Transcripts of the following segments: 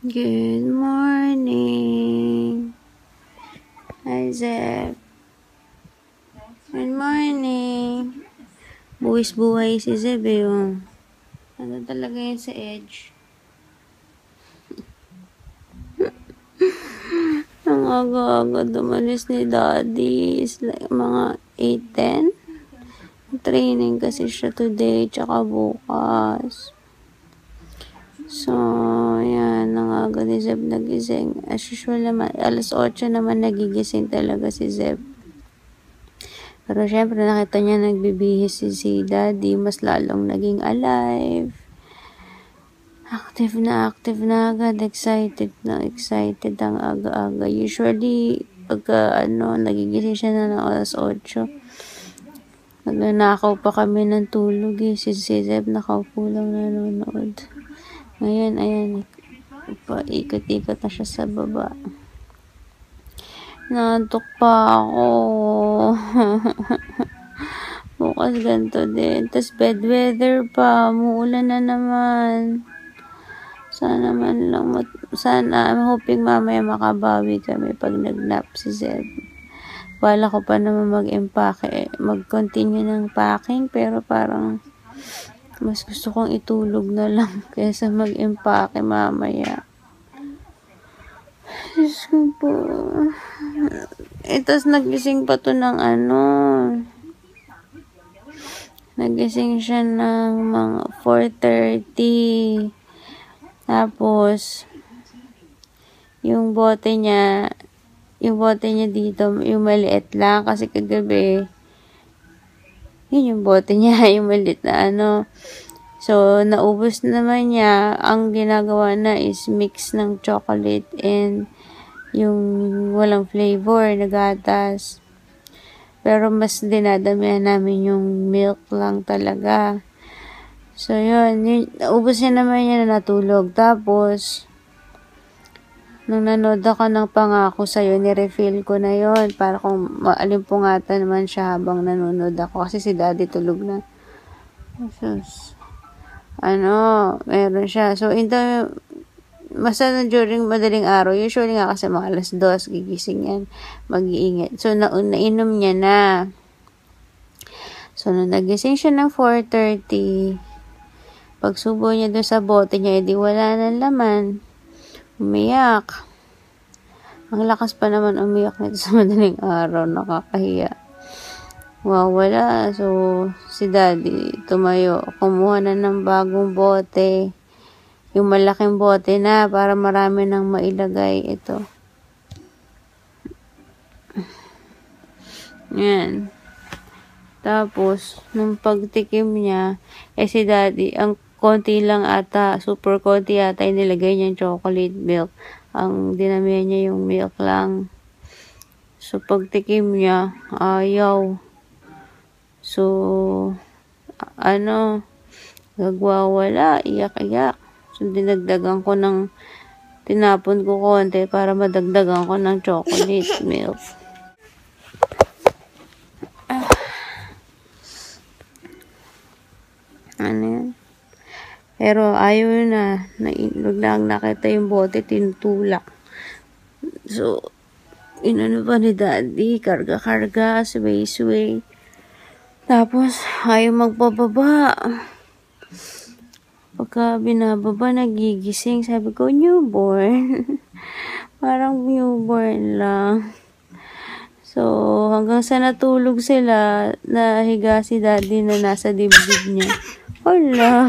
Good morning. Hi, Zeb. Good morning. Buwis-buhay si Zeb eh. Oh. Ano talaga yun sa edge? Ang aga-aga dumalis ni Daddy. Is like mga 8:10. Training kasi siya today, tsaka bukas. So, yan. Ang aga ni Zeb nagising. As usual naman, alas 8 naman nagigising talaga si Zeb. Pero syempre nakita niya nagbibihis si Daddy, mas lalong naging alive. Active na agad, excited ang aga-aga. Usually, pagka nagigising siya na ng alas 8. Nagnanakaw pa kami ng tulog eh. Si Zeb nakaupo lang nanonood. Ngayon, ayan, paikot-ikot na siya sa baba. Nantok pa ako. Bukas ganito din. Tapos bad weather pa. Muulan na naman. Sana I'm hoping mamaya makabawi kami pag nag-nap si Zeb. Wala ko pa naman mag-continue ng packing, pero parang mas gusto kong itulog na lang kaysa mag-empake mamaya. Diyos ko po. Tapos nagising pa to ng nagising siya ng mga 4:30. Tapos, yung bote niya dito, yung maliit lang, kasi kagabi, yun yung bote niya, yung maliit na So, naubos naman niya. Ang ginagawa na is mix ng chocolate and yung walang flavor na gatas. Pero mas dinadamihan namin yung milk lang talaga. So, yun naubos niya naman niya na natulog. Tapos, nung nanood ako ng Pangako Sa'yo, ni-refill ko na yon para kung maalimpungatan naman siya habang nanonood ako. Kasi si Daddy tulog na. Jesus. Meron siya. So, basta during madaling araw, usually nga kasi mga alas 2, gigising yan, mag-iingat. So, nainom niya na. So, nung nagising siya ng 4:30, pagsubo niya doon sa bote niya, edi wala nang laman. Umiyak. Ang lakas pa naman umiyak nito sa madaling araw, nakakahiya. Wala. So, si Daddy tumayo, kumuha na ng bagong bote. Yung malaking bote na para marami nang mailagay ito. Yan. Tapos, nung pagtikim niya, si Daddy, ang konti lang ata, super konti ata, inilagay niya yung chocolate milk. Ang dinamihan niya yung milk lang. So, pagtikim niya, ayaw. So, nagwawala, iyak-iyak. So, tinapon ko konti para madagdagan ko ng chocolate milk. Yan. Pero ayaw na. Biglang nakita yung bote, tinutulak. So, pa ni Daddy, karga-karga, sway. Tapos, ayaw magpababa. Pagka binababa, nagigising. Sabi ko, newborn. Parang newborn lang. So, hanggang sa natulog sila, nahiga si Daddy na nasa dibdib niya. Wala.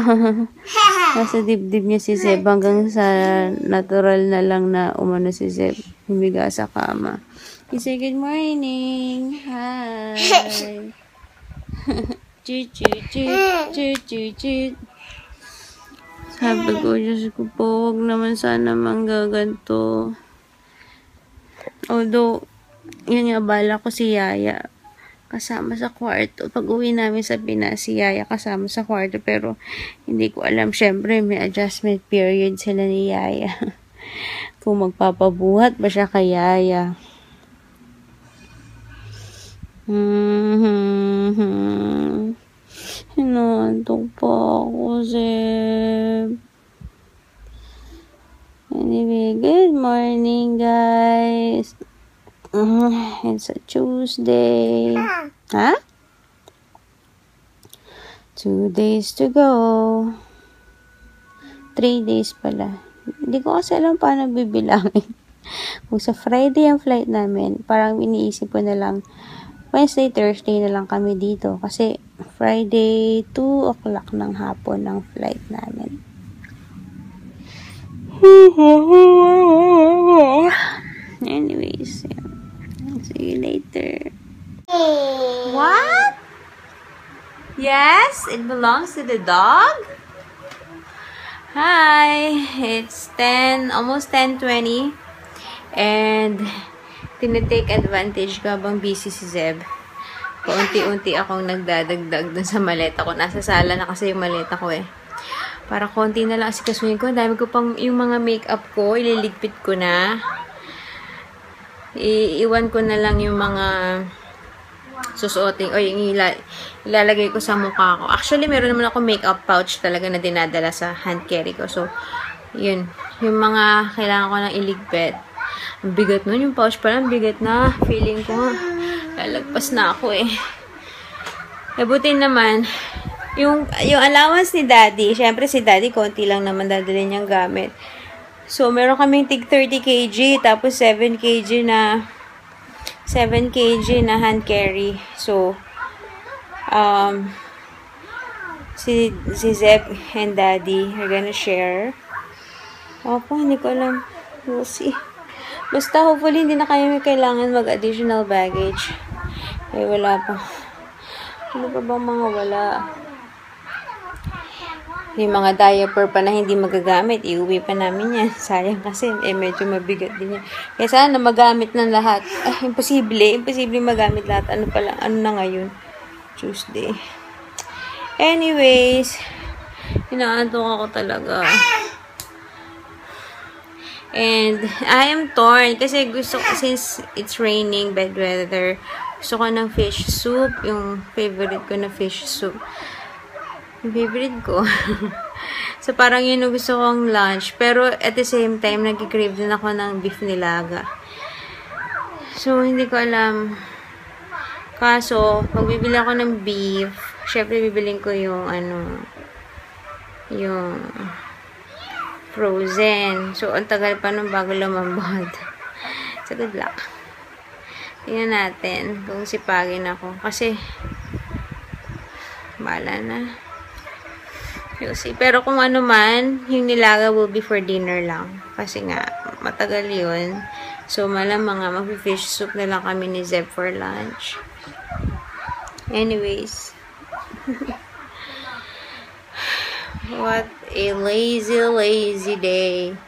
Nasa dibdib niya si Zeb hanggang sa natural na lang na umano si Zeb. Humiga sa kama. He said, good morning. Hi. Chut. Sabi ko, Diyos ko po, huwag naman sana manggaganto. Although, yun nga, bala ko si Yaya kasama sa kwarto. Pag uwi namin sa Pinas, si Yaya kasama sa kwarto, pero hindi ko alam. Syempre, may adjustment period sila ni Yaya. Kung magpapabuhat ba siya kay Yaya. Hinantok pa ako, Zeb. Anyway, It's a Tuesday. Huh? 2 days to go. 3 days pala. Hindi ko kasi alam paano bibilangin. Kung sa Friday ang flight namin, parang iniisip ko na lang, Wednesday, Thursday na lang kami dito. Kasi Friday, 2 o'clock ng hapon ang flight namin. Anyways, yeah. See you later. What? Yes, it belongs to the dog? Hi, it's almost 10:20, and tinitake advantage ko habang busy si Zeb. Paunti-unti akong nagdadagdag dun sa maleta ko. Nasa sala na kasi yung maleta ko eh. Para konti na lang asikasuhin ko. Dami ko pang yung mga makeup ko, ililigpit ko na. Iiwan ko na lang yung mga susuotin o yung ilalagay ko sa mukha ko. Actually, meron naman ako makeup pouch talaga na dinadala sa hand carry ko. So, yun. Yung mga kailangan ko nang iligpit. Ang bigat nun. Yung pouch pala, ang bigat na. Feeling ko nga, lalagpas na ako eh. Buti naman, yung allowance ni Daddy, syempre si Daddy, konti lang naman dadalhin niyang gamit. So, meron kaming tig 30 kg, tapos 7 kg na hand carry. So, si Zeb and Daddy are gonna share. Opo, hindi ko alam. We'll see. Basta, hopefully, hindi na kayo may kailangan mag-additional baggage. Eh, wala pa. Ano pa bang mga wala? Yung mga diaper pa na hindi magagamit, iuwi pa namin yan. Sayang kasi, medyo mabigat din yan. Kaya sana magamit ng lahat. Imposible magamit lahat. Ano na ngayon? Tuesday. Anyways, inaantok ako talaga. And, I am torn. Kasi since it's raining, bad weather, gusto ko ng fish soup. Yung favorite ko na fish soup. Yung favorite ko. So, parang yun yung gusto kong lunch. Pero, at the same time, nag-crave din ako ng beef nilaga. So, hindi ko alam. Kaso, magbibili ako ng beef. Syempre, bibiling ko yung, yung frozen. So, ang tagal pa nung bago lumambot. So, good luck. Tingnan natin kung sipagin ako. Kasi, bahala na. You'll see. Pero kung ano man, yung nilaga will be for dinner lang. Kasi nga, matagal yun. So, malamang nga, mag-fish soup na lang kami ni Zeb for lunch. Anyways. What a lazy day.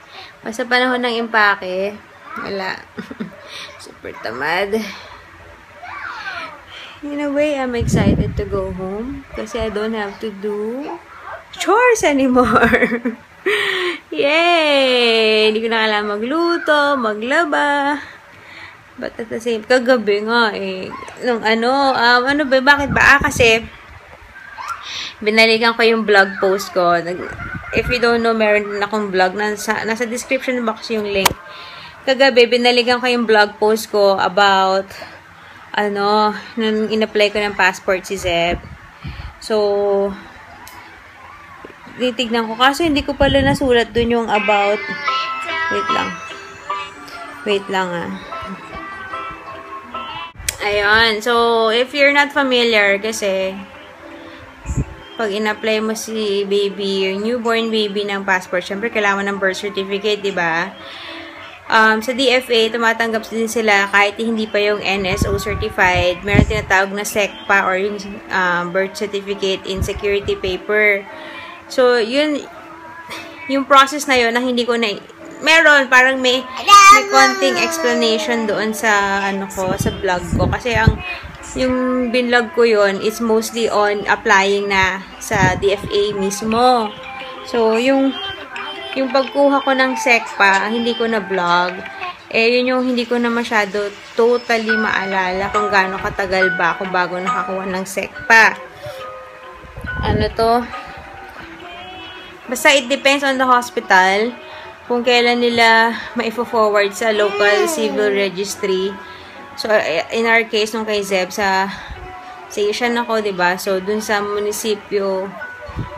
Basta panahon ng impake, wala. Super tamad. In a way, I'm excited to go home. Kasi I don't have to do chores anymore. Yay! Hindi ko na kailangan magluto, maglaba. But at the same, kagabi nga eh. Nung bakit ba? Kasi, binalikan ko yung blog post ko. If you don't know, meron din akong blog. Nasa description box yung link. Kagabi, binalikan ko yung blog post ko about, nung in-apply ko ng passport si Zeb. So, titignan ko. Kaso, hindi ko pala nasulat dun yung about. Wait lang Ayun. So, if you're not familiar, kasi, pag in-apply mo si baby, yung newborn baby ng passport, syempre, kailangan ng birth certificate, diba? Sa DFA, tumatanggap din sila kahit hindi pa yung NSO certified. Meron tinatawag na SECPA or yung birth certificate in security paper. So, yung process na yun na hindi ko na, meron, parang may konting explanation doon sa, sa blog ko. Kasi yung binlog ko yun is mostly on applying na sa DFA mismo. So, yung pagkuha ko ng SECPA, hindi ko na vlog. Yun yung hindi ko na masyado totally maalala kung gaano katagal ba ako bago nakakuha ng SECPA. Basta it depends on the hospital kung kailan nila ma-forward sa local civil registry So, in our case, nung kay Zeb, sa Asian ako, diba? So, dun sa munisipyo,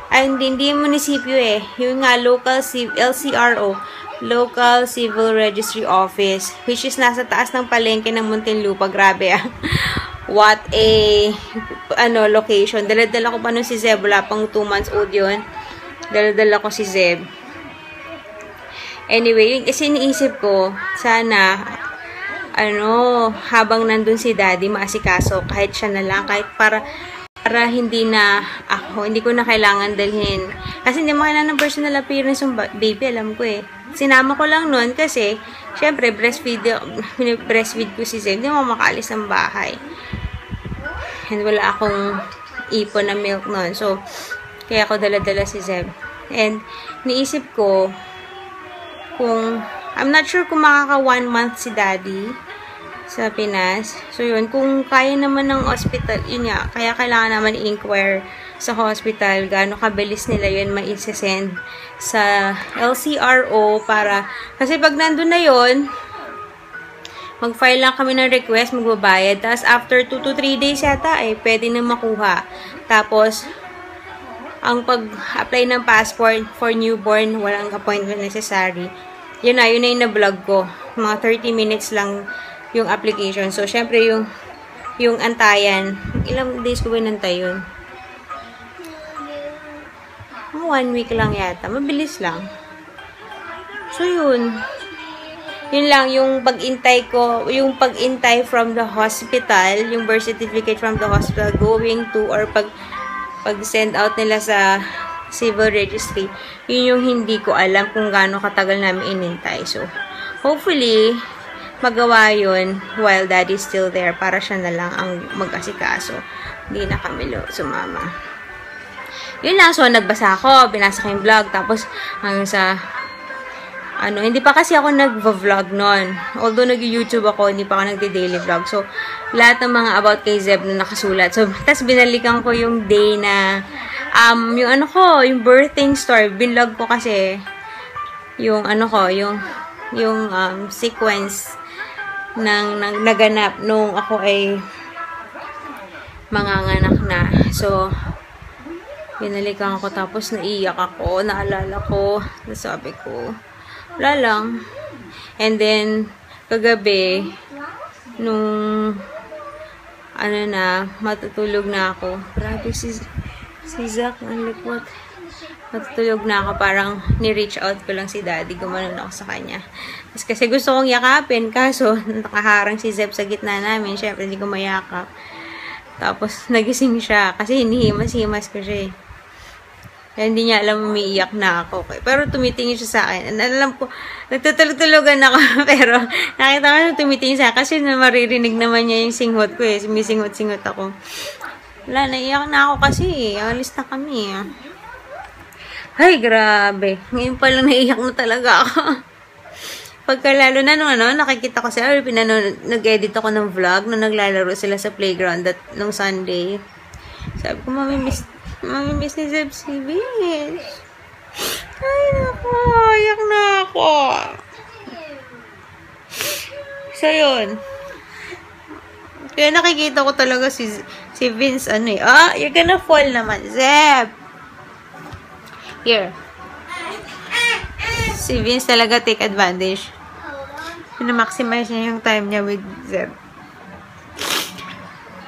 ay, hindi yung munisipyo eh. Yung nga, local LCRO, Local Civil Registry Office, which is nasa taas ng palengke ng Muntinlupa. Grabe ah. What a, location. Dala-dala ko pa nun si Zeb. Wala pang 2 months old yun. Dala-dala ko si Zeb. Anyway, yung kasi iniisip ko, sana, habang nandun si Daddy, maasikaso, kahit siya na lang, kahit para hindi na ako, hindi ko na kailangan dalhin. Kasi hindi mo kailangan ng personal appearance yung baby, alam ko eh. Sinama ko lang nun kasi, syempre, breastfeed ko si Zeb, hindi mo makaalis ng bahay. And wala akong ipon na milk nun. So, kaya ako dala-dala si Zeb. And, niisip ko, I'm not sure kung makaka 1 month si Daddy sa Pinas. So, yun. Kung kaya naman ng hospital, yun nga. Kaya kailangan naman i-inquire sa hospital gaano kabilis nila yun ma-send sa LCRO para, kasi pag nandun na yun, mag-file lang kami ng request, magbabayad. Tapos, after 2 to 3 days yata, pwede na makuha. Tapos, ang pag-apply ng passport for newborn, walang appointment necessary. Yun na yung na-vlog ko. Mga 30 minutes lang yung application. So, syempre, yung antayan. Ilang days ko ba nantay yun? 1 week lang yata. Mabilis lang. So, yun. Yun lang, yung pag-intay ko, yung pag-intay from the hospital, yung birth certificate from the hospital going to, or pag-send out nila sa civil registry, yun yung hindi ko alam kung gaano katagal namin inintay. So, hopefully, magawa yun while Daddy's still there para siya na lang ang mag-asikaso. Hindi na kami sumama. Yun lang. So, nagbasa ako, binasa ko yung vlog, tapos hanggang sa hindi pa kasi ako nag-vlog nun. Although nag-YouTube ako, hindi pa ako nagde-daily vlog. So, lahat ng mga about kay Zeb na nakasulat. So, tas binalikan ko yung day na, yung birthing story. Binlog ko kasi, yung sequence ng naganap nung ako ay manganganak na. So, binalikan ko, tapos naiyak ako, naalala ko, nasabi ko, wala lang. And then, kagabi, nung, matutulog na ako. Grabe si Zach, ang likwat. Matutulog na ako, parang ni-reach out ko lang si Daddy, gumanon ako sa kanya. Kasi gusto kong yakapin, kaso, nakaharang si Zeb sa gitna namin, syempre hindi ko mayakap. Tapos, nagising siya, kasi hinihimas-himas ko siya eh. Kaya hindi niya alam, umiiyak na ako. Pero tumitingin siya sa akin. Alam ko, nagtutulog-tulogan ako. Pero nakita ko na tumitingin sa akin. Kasi maririnig naman niya yung singhot ko eh. Sumisinghot-singhot ako. Wala, naiyak na ako kasi. Alis na kami. Ay, grabe. Ngayon pa lang naiyak na talaga ako. Pagka lalo na nakikita ko sila, nag-edit ako ng vlog nung naglalaro sila sa playground nung Sunday. Sabi ko, Mamimiss ni Zeb si Vince. Ay, naku. Ayak na ako. So, yun. Kaya nakikita ko talaga si Vince, you're gonna fall naman, Zeb. Here. Si Vince talaga take advantage. Pina-maximize niya yung time niya with Zeb.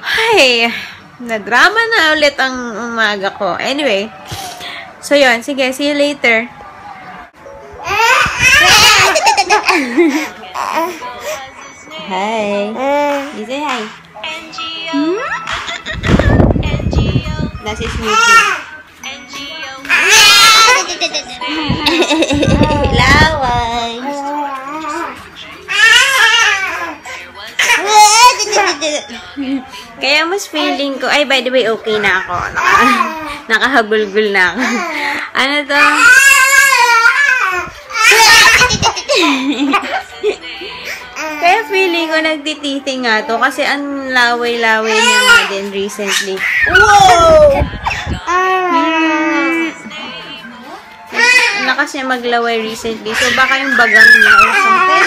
Ay, na-drama na ulit ang umaga ko. Anyway. So, yun. Sige, see you later. Hi. You say hi. That's his meeting. Laway. Kaya mas feeling ko, ay by the way, okay na ako. Nakahabulgul na ako. Ano to? Kaya feeling ko nagtititing nga to kasi ang laway-laway niya nga din recently. Wow! Lakas niya maglaway recently. So baka yung bagang niya or something.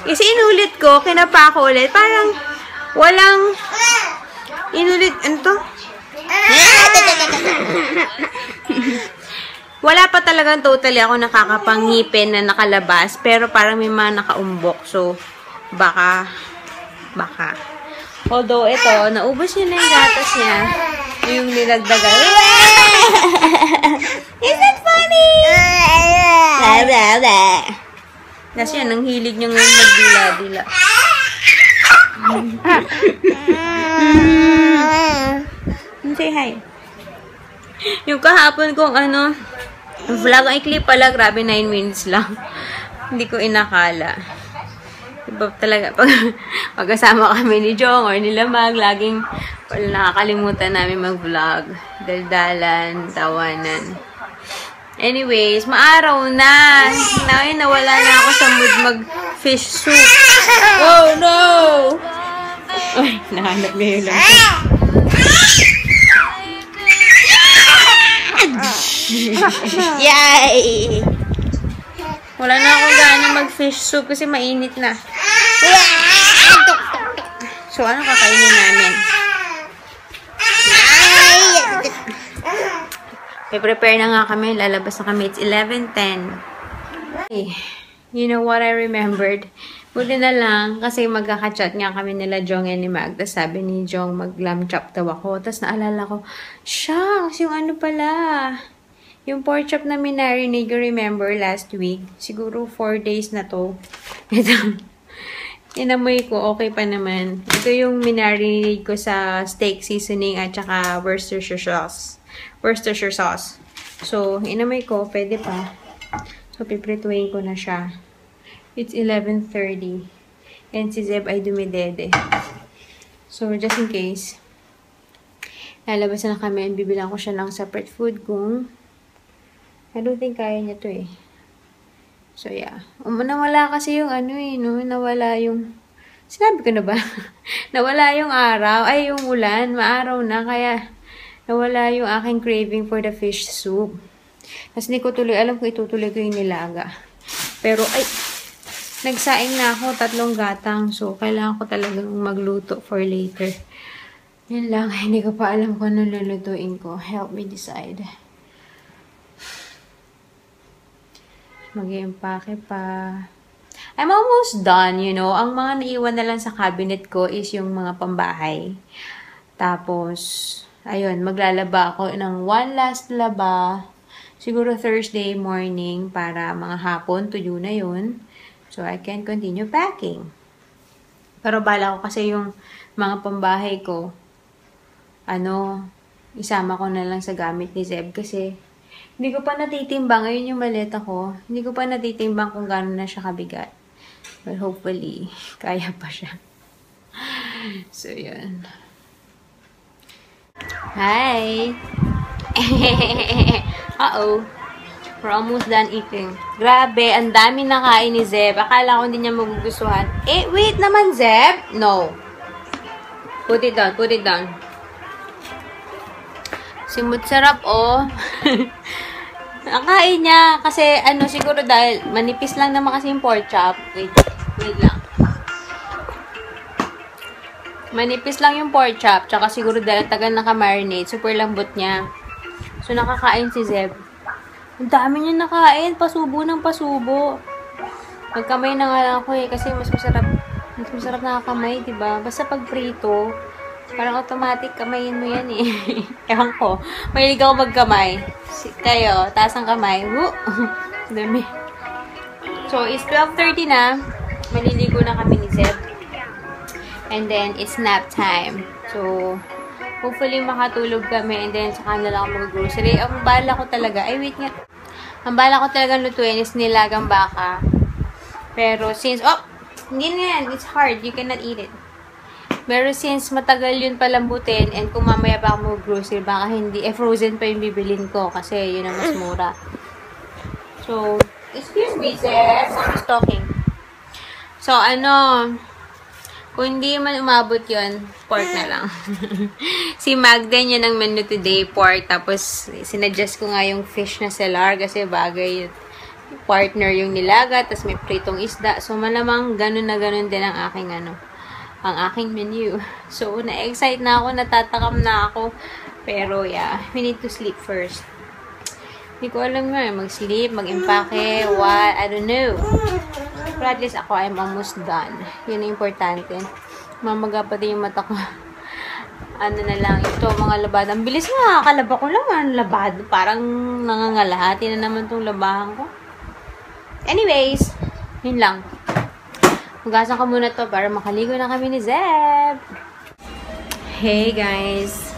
Kasi inulit ko, kinapa ko ulit. Parang walang inulit. Ano to? Wala pa talagang totally ako nakakapangipin na nakalabas. Pero parang may mga nakaumbok. So, baka. Although, ito, naubos niya na yung gatas niya. Yung nilagdagan. Is that funny? Kasi yan, ang hilig niya ngayon magdila-dila. Say hi. Yung kahapon kong vlog, ang ikli pala, grabe 9 minutes lang. Hindi ko inakala. Diba talaga, pag kasama kami ni Jong or ni Lamag, laging nakakalimutan namin mag-vlog. Daldalan, tawanan. Anyways, maaraw na. Ngayon, nawala na ako sa mood mag-fish soup. Oh, no! Ay, nahanap ngayon lang. Yay! Wala na akong gana mag-fish soup kasi mainit na. So, ano kakainin namin? Prepare na nga kami. Lalabas na kami. It's 11:10. Okay. You know what I remembered? Buti na lang kasi magkaka-chat nga kami nila Jong and ni Mag. Tapos sabi ni Jong mag-lamb chop daw ako. Tapos naalala ko, shucks, yung ano pala. Yung pork chop na minarinade, you remember last week? Siguro 4 days na to. Ito. Inamoy ko, okay pa naman. Ito yung minarinade ko sa steak seasoning at saka Worcestershire sauce. So, inamoy ko, pwede pa. So, piprituin ko na siya. It's 11:30. And si Zeb ay dumidede. So, just in case, lalabas na kami and bibilang ko siya ng separate food kung I don't think kaya niya to eh. So, yeah. Nawala kasi yung nawala yung sinabi ko na ba? Nawala yung araw, ay yung ulan, maaraw na, kaya nawala yung aking craving for the fish soup. Kasi hindi ko tuloy, alam ko itutuloy ko yung nilaga. Pero, ay, nagsaing na ako, 3 gatang. So, kailangan ko talagang magluto for later. Yun lang, hindi ko pa alam kung ano lulutuin ko. Help me decide. Mag-i-empake pa. I'm almost done, you know. Ang mga naiwan na lang sa cabinet ko is yung mga pambahay. Tapos, ayun, maglalaba ako ng one last laba. Siguro Thursday morning para mga hapon, tuyo na yun. So, I can continue packing. Pero bala ko kasi yung mga pambahay ko, isama ko na lang sa gamit ni Zeb kasi hindi ko pa natitimbang. Ayun yung maleta ko. Hindi ko pa natitimbang kung gano'n na siya kabigat. But hopefully, kaya pa siya. So, yun. Hi! Uh-oh. We're almost done eating. Grabe, ang dami nakain ni Zeb. Akala ko hindi niya magugustuhan. Eh, wait naman, Zeb! No. Put it down, put it down. Simut sarap, oh. Nakain niya. Kasi, siguro dahil manipis lang naman kasi yung pork chop. Wait lang. Manipis lang yung pork chop. Tsaka siguro dahil tagal naka-marinate. Super lambot niya. So, nakakain si Zeb. Ang dami niya nakain. Pasubo ng pasubo. Magkamay na nga lang ako eh. Kasi mas masarap nakakamay, diba? Basta pag prito, parang automatic kamayin mo yan eh. Ewan ko. Mahilig ako magkamay. Kayo, taas ang kamay. Woo! Dami. So, it's 12:30 na. Maliligo na kami ni Zeb. And then, it's nap time. So, hopefully makatulog kami. And then, saka na lang ako mag-grocery. Ang bala ko talaga, ang bala ko talaga lutuin is nilagang baka. Pero, since, hindi na yan. It's hard. You cannot eat it. Pero since matagal yun palambutin and kung mamaya pa ako mag-grocery, baka hindi, frozen pa yung bibilin ko kasi yun ang mas mura. So, excuse me, sir. I'm talking. So, kung hindi man umabot yun, pork na lang. Si Magden yun ang menu today, pork. Tapos, sinadjust ko nga yung fish na selar kasi bagay yun. partner yung nilaga, tapos may pritong isda. So, malamang ganun na ganun din ang aking ang aking menu. So, na-excite na ako, natatakam na ako. Pero, yeah, we need to sleep first. Hindi ko alam nga, mag-sleep, mag-impake, what, I don't know. Pero at least ako, I'm almost done. Yun ang importante. Mamaga pa din yung mata ko. Ano na lang, ito, mga labad. Ang bilis nga, kalaba ko lang, ang labad. Parang nangangalahati na naman tong labahan ko. Anyways, yun lang. Hugasan ko muna to para makaligo na kami ni Zeb. Hey guys.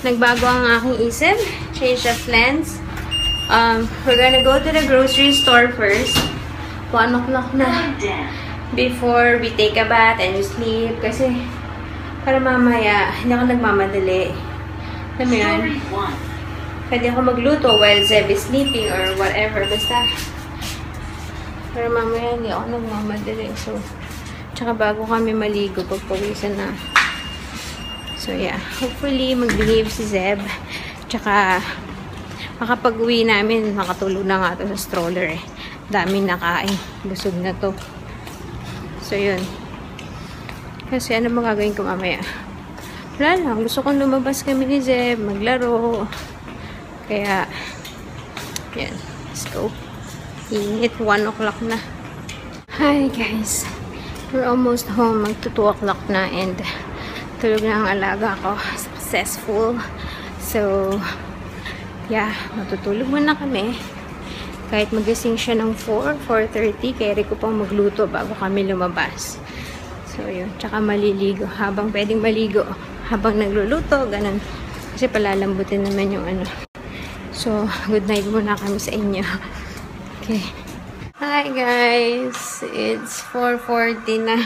Nagbago ang aking isip. Change of plans. We're gonna go to the grocery store first. 1 o'clock na. Before we take a bath and we sleep. Kasi, para mamaya, hindi ako nagmamadali. Alam mo yun? Pwede ako magluto while Zeb is sleeping or whatever. Basta, pero mamaya hindi ako nagmamadali. So, tsaka bago kami maligo, pagpawisan na. So, yeah. Hopefully, mag-behave si Zeb. Tsaka, makapag-uwi namin, makatulog na nga ito sa stroller eh. Daming nakain. Busog na to. So, yun. Kasi, ano ba gagawin ko mamaya? Wala lang. Gusto kong lumabas kami ni Zeb, maglaro. Kaya, yan. Let's go. Init, 1 o'clock na. Hi guys. We're almost home. Magto 2 o'clock na and tulog na ang alaga ko. Successful. So, yeah. Matutulog muna kami. Kahit magising siya ng 4:30, kaya ko pang magluto bago kami lumabas. So, yun. Tsaka maliligo. Habang pwedeng maligo. Habang nagluluto, ganun. Kasi palalambutin naman yung ano. So, good night muna kami sa inyo. Okay. Hi guys! It's 4:40 na.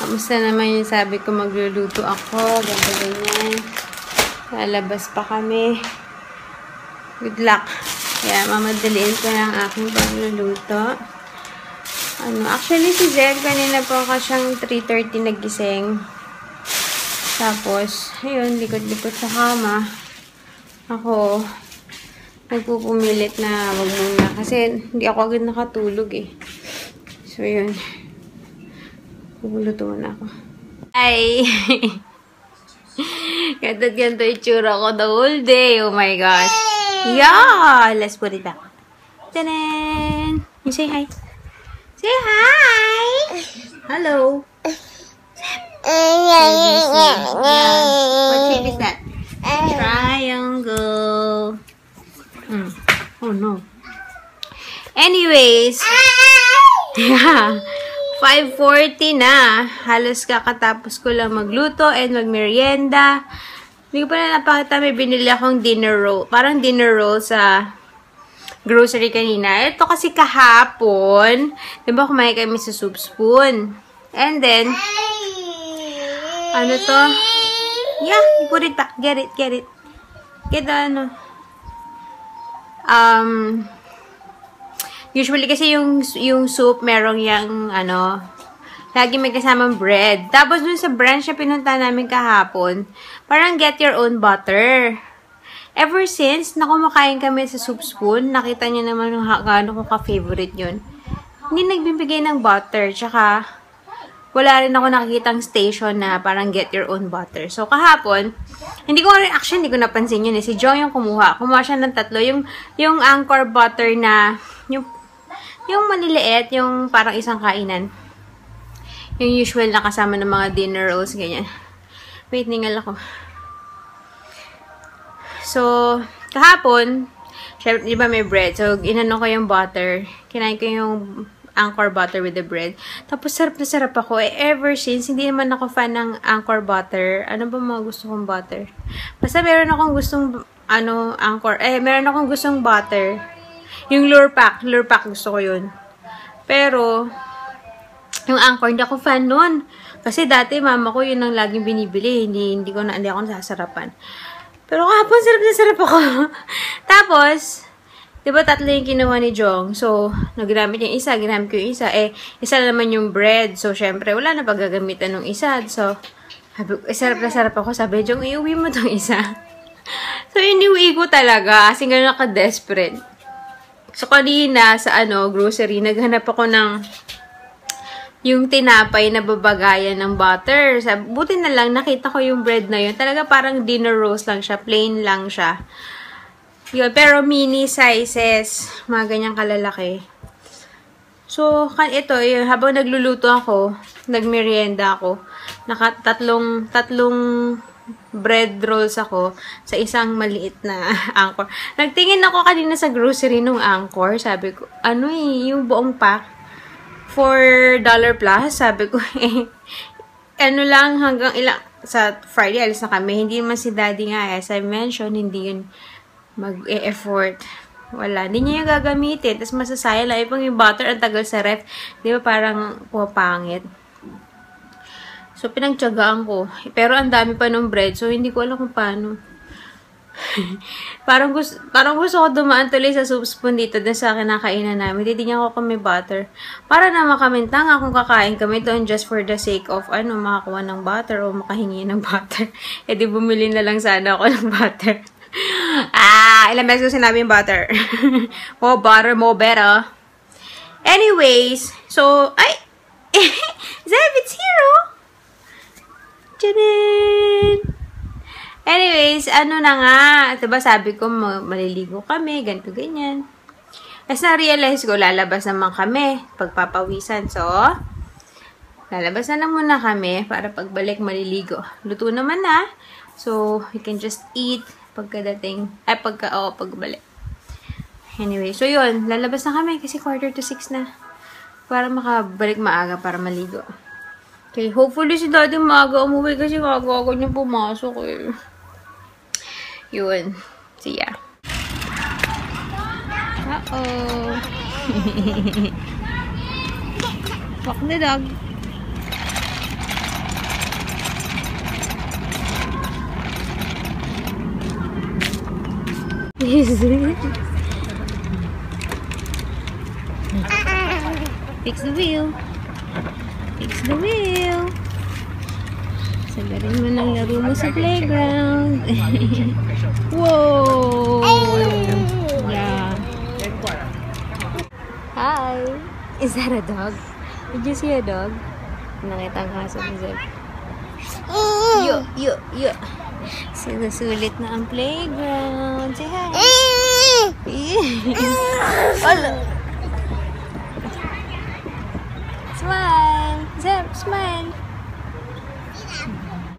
Kamusta naman yung sabi ko magluluto ako. Ganyan. Lalabas pa kami. Good luck. Kaya mamadaliin ko ng aking pagluluto. Actually si Zeb kanina po ka siyang 3:30 nagising. Tapos, ayun, likod-likod sa kama. Ako, nagpupumilit na wag muna. Kasi, hindi ako agad nakatulog eh. So, yun. Pupuluto na ako. Ay! Ganto itsura ko the whole day. Oh my gosh. Yeah! Let's put it back. Tanan! You say hi. Say hi! Hello! What shape is that? Triangle. Oh no. Anyways, yeah, 5:40 na. Halos kakatapos ko lang magluto and magmerienda. Hindi ko pa na napakita, may binili akong dinner roll. Parang dinner roll sa grocery kanina. Ito kasi kahapon, di ba kumain kami sa Soup Spoon? And then, ano to? Yeah, you put it back. Get it. Get the, usually kasi yung soup, merong yung, lagi may kasamang bread. Tapos dun sa branch na pinunta namin kahapon, parang get your own butter. Ever since, nakumakain kami sa Soup Spoon, nakita niyo naman yung gaano ko ka-favorite yun. Hindi nagbibigay ng butter, tsaka wala rin ako nakikitang station na parang get your own butter. So, kahapon, hindi ko napansin yun eh. Si Jong yung kumuha. Kumuha siya ng 3. Yung Anchor butter na, yung maliliit, yung parang isang kainan. Yung usual na kasama ng mga dinner rolls, ganyan. Wait, ningal ako. So, kahapon, syempre, di ba may bread? So, inano ko yung butter. Kinain ko yung Anchor butter with the bread. Tapos, sarap na sarap ako. Ever since, hindi naman ako fan ng Anchor butter. Ano ba mga gusto kong butter? Basta meron akong gustong, Anchor. Meron akong gustong butter. Yung Lure Pack gusto ko yun. Pero, yung Anchor, hindi ako fan nun. Kasi dati, mama ko, yun ang laging binibili. Hindi ako nasasarapan. Pero kahapon, sarap na sarap ako. Tapos, diba 3 yung kinuha ni Jong? So, nagamit yung isa, ginamit ko yung isa. Isa na naman yung bread. So, syempre, wala na paggagamitan ng isa. So, sarap na sarap ako. Sabi, Jong, iuwi mo tong isa. So, iniuwi ko talaga. Kasi gano'n ka-desperate. So, kanina sa grocery, naghanap ako ng yung tinapay na babagayan ng butter. Buti na lang, nakita ko yung bread na yun. Talaga parang dinner roast lang siya. Plain lang siya. Yun, pero mini sizes. Mga ganyang kalalaki. So, ito, yun, habang nagluluto ako, nagmerienda ako, tatlong bread rolls ako sa isang maliit na Anchor. Nagtingin ako kanina sa grocery nung Anchor. Sabi ko, yung buong pack, $4 plus. Sabi ko, lang hanggang ilang, sa Friday, alis na kami. Hindi naman si Daddy nga, as I mentioned, hindi yun mag-e-effort. Wala. Hindi niya yung gagamitin. Tapos masasayang lang. Ipang yung butter, ang tagal sa ref. Di ba parang pumapangit? So, pinagtyagaan ko. Pero ang dami pa ng bread. So, hindi ko alam kung paano. parang gusto ko dumaan tuloy sa soup spoon dito dun sa kinakainan namin. Hindi niya ako kami butter. Para na makamintang kung kakain kami doon just for the sake of makakuha ng butter o makahingi ng butter. E di bumili na lang sana ako ng butter. Ilang beses ko sinabi yung butter. More butter, more better. Anyways, so, Zeb, it's here, oh! Tadaan! Anyways, na nga, diba sabi ko, maliligo kami, ganito, ganyan. As na-realize ko, lalabas naman kami, pagpapawisan. So, lalabas na lang muna kami, para pagbalik maliligo. Luto naman na. So, we can just eat pagbalik. Anyway, so yun, lalabas na kami, kasi 5:45 na. Para makabalik maaga, para maligo. Okay, hopefully si Daddy maaga umuwi, kasi kagawa niya pumasok eh. Yun. See ya. Uh-oh. Walk the dog. Fix the wheel. Fix the wheel. Sagarin mo ng laro mo sa playground. Whoa! Yeah. Hi! Is that a dog? Did you see a dog? Nakita ang kaso ni Zeb. Yo! Sulit na ang playground. Say hi! Hello! Smile! Zeb, smile!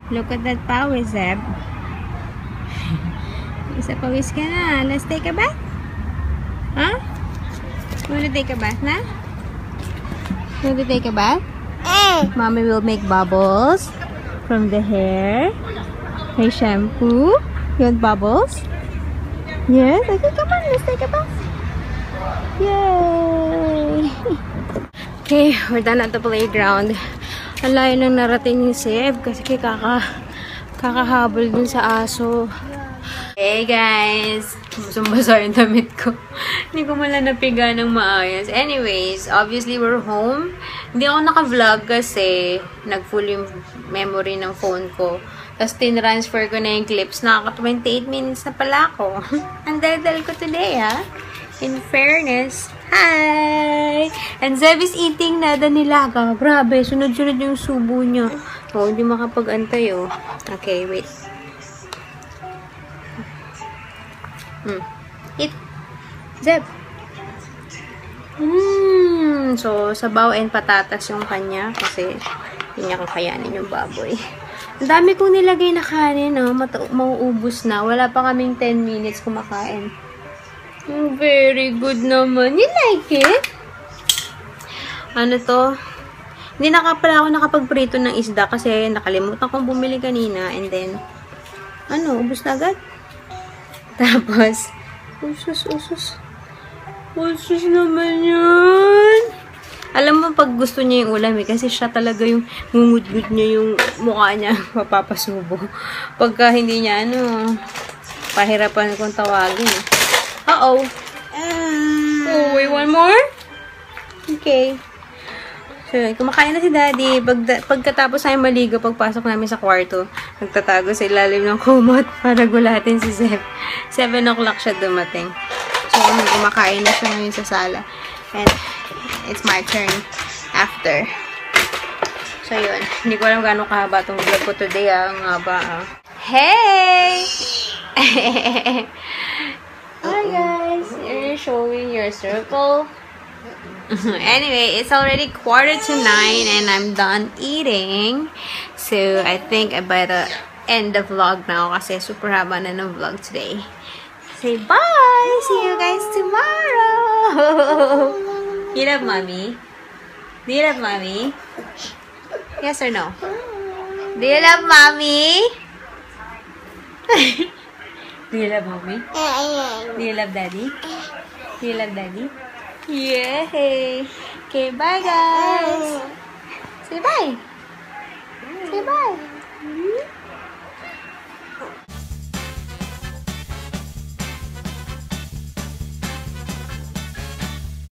Look at that power, Zeb. Isa pawis ka na. Let's take a bath? Huh? You wanna take a bath na? You want to take a bath? Mommy will make bubbles from the hair. May shampoo. You want bubbles? Yes? Okay, come on. Let's take a bath. Yay! Okay, we're done at the playground. Ang layo nang narating ni Zeb kasi kakahabol dun sa aso. Hey guys! Basang-basa yung damit ko. Hindi ko mala napiga ng maayos. Anyways, obviously we're home. Hindi ako naka-vlog kasi nag-full yung memory ng phone ko. Tapos tinransfer ko na yung clips. Nakaka 28 minutes na pala ako. Ang dal-dal ko today, ha? In fairness. Hi! And Zeb is eating na Danilaga. Grabe, sunod-sunod yung subo niya. Oh, hindi makapag-antay, oh. Okay, wait. Eat. Zeb. So, sabaw and patatas yung kanya kasi hindi niya kakayanin yung baboy. Ang dami kong nilagay na kanin, oh. Mauubos na. Wala pa kaming 10 minutes kumakain. Very good naman. You like it? Ano to? Hindi pala ako nakapagprito ng isda kasi nakalimutan kong bumili kanina. And then, ubos na agad. Tapos, usus naman yun. Alam mo, pag gusto niya yung ulam kasi siya talaga yung ngungud-ngud niya yung mukha niya, mapapasubo. Pagka hindi niya, pahirapan kong tawagin. Uh-oh. Oh, wait, one more? Okay. So, So, yun. Kumakain na si Daddy. Pagkatapos namin maligo, pagpasok namin sa kwarto, nagtatago sa ilalim ng kumot para gulatin si Zeb. 7 o'clock siya dumating. So, kumakain na siya ngayon sa sala. And, it's my turn after. So, yun. Hindi ko alam gaano kahaba itong vlog ko today. Ang haba. Hey! Hi, guys. You're showing your circle. Anyway, it's already 8:45 and I'm done eating. So, I think I better end the vlog now kasi super haba na ng vlog today. Say bye! See you guys tomorrow! You love Mommy? Do you love Mommy? Yes or no? Do you love Mommy? Do you love Mommy? Do you love Daddy? Do you love Daddy? Yay! Okay, bye guys! Say bye!